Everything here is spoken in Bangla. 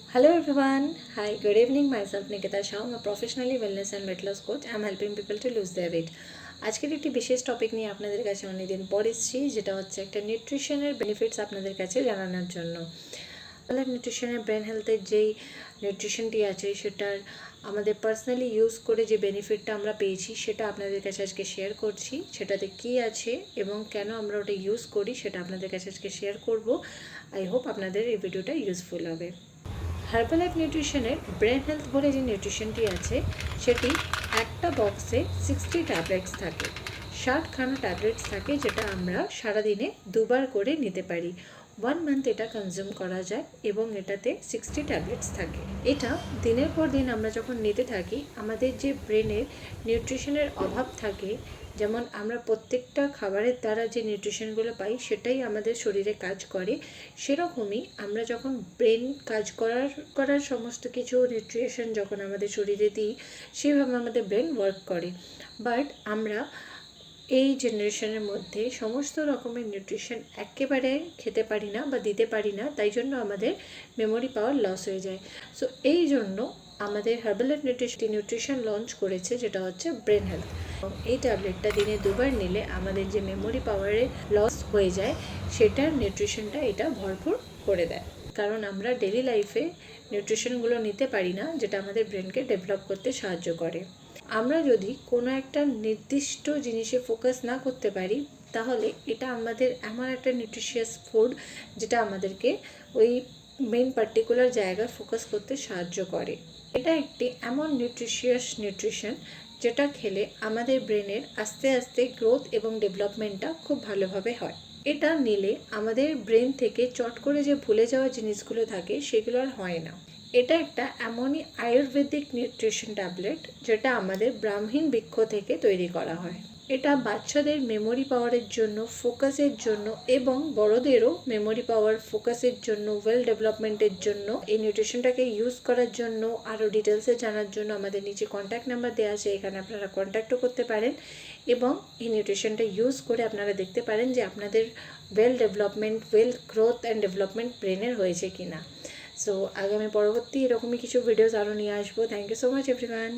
Hello everyone. Hi, good evening. Myself Nikita Shah. I'm a professionally wellness and weight loss coach. I'm helping people to lose their weight. আজকের একটি বিশেষ টপিক নিয়ে আপনাদের কাছে অনেকদিন পর এসেছি, যেটা হচ্ছে একটা নিউট্রিশনের বেনিফিটস আপনাদের কাছে জানানোর জন্য। নিউট্রিশনের ব্রেন হেলথের যেই নিউট্রিশনটি আছে সেটার আমাদের পার্সোনালি ইউজ করে যে বেনিফিটটা আমরা পেয়েছি সেটা আপনাদের কাছে আজকে শেয়ার করছি। সেটাতে কি আছে এবং কেন আমরা ওটা ইউজ করি সেটা আপনাদের কাছে আজকে শেয়ার করব। আই হোপ আপনাদের এই ভিডিওটা ইউজফুল হবে। হার্বালাইফ নিউট্রিশনের ব্রেন হেলথ বলে যে নিউট্রিশনটি আছে সেটি একটা বক্সে 60 ট্যাবলেটস থাকে, 60খানা ট্যাবলেটস থাকে, যেটা আমরা সারাদিনে দুবার করে নিতে পারি। 1 মান্থ এটা কনজিউম করা যায় এবং এটাতে 60 ট্যাবলেটস থাকে। এটা দিনের পর দিন আমরা যখন নিতে থাকি আমাদের যে ব্রেনের নিউট্রিশনের অভাব থাকে, যেমন আমরা প্রত্যেকটা খাবারের দ্বারা যে নিউট্রিশনগুলো পাই সেটাই আমাদের শরীরে কাজ করে, সেরকমই আমরা যখন ব্রেন কাজ করার সমস্ত কিছু নিউট্রিশন যখন আমাদের শরীরে দিই সেভাবে আমাদের ব্রেন ওয়ার্ক করে। বাট আমরা এই জেনারেশনের মধ্যে সমস্ত রকমের নিউট্রিশন একেবারে খেতে পারি না বা দিতে পারি না, তাই জন্য আমাদের মেমোরি পাওয়ার লস হয়ে যায়। সো এই জন্য আমাদের হার্বালাইফ নিউট্রিশন লঞ্চ করেছে, যেটা হচ্ছে ব্রেন হেলথ। এই ট্যাবলেটটা দিনে দুবার নিলে আমাদের যে মেমোরি পাওয়ারে লস হয়ে যায় সেটার নিউট্রিশনটা এটা ভরপুর করে দেয়। কারণ আমরা ডেলি লাইফে নিউট্রিশনগুলো নিতে পারি না, যেটা আমাদের ব্রেনকে ডেভেলপ করতে সাহায্য করে। আমরা যদি কোনো একটা নির্দিষ্ট জিনিসে ফোকাস না করতে পারি তাহলে এটা আমাদের এমন একটা নিউট্রিশিয়াস ফুড যেটা আমাদেরকে ওই মেন পার্টিকুলার জায়গায় ফোকাস করতে সাহায্য করে। এটা একটি এমন নিউট্রিশন যেটা খেলে আমাদের ব্রেনের আস্তে আস্তে গ্রোথ এবং ডেভেলপমেন্টটা খুব ভালোভাবে হয়। এটা নিলে আমাদের ব্রেন থেকে চট করে যে ভুলে যাওয়া জিনিসগুলো থাকে সেগুলো আর হয় না। এটা একটা এমনই আয়ুর্বেদিক নিউট্রিশন ট্যাবলেট যেটা আমাদের ব্রাহ্মীণ বৃক্ষ থেকে তৈরি করা হয়। এটা বাচ্চাদের মেমোরি পাওয়ারের জন্য, ফোকাসের জন্য এবং বড়দেরও মেমোরি পাওয়ার, ফোকাসের জন্য, ওয়েল ডেভেলপমেন্টের জন্য এই নিউট্রিশনটাকে ইউজ করার জন্য আরও ডিটেলসে জানার জন্য আমাদের নিচে কন্ট্যাক্ট নাম্বার দেওয়া আছে, এখানে আপনারা কন্ট্যাক্টও করতে পারেন এবং এই নিউট্রিশনটা ইউজ করে আপনারা দেখতে পারেন যে আপনাদের well development, well growth and development ব্রেনের হয়েছে কি না। সো আগামী পরবর্তী এরকমই কিছু ভিডিওস আরও নিয়ে আসবো। Thank you so much everyone.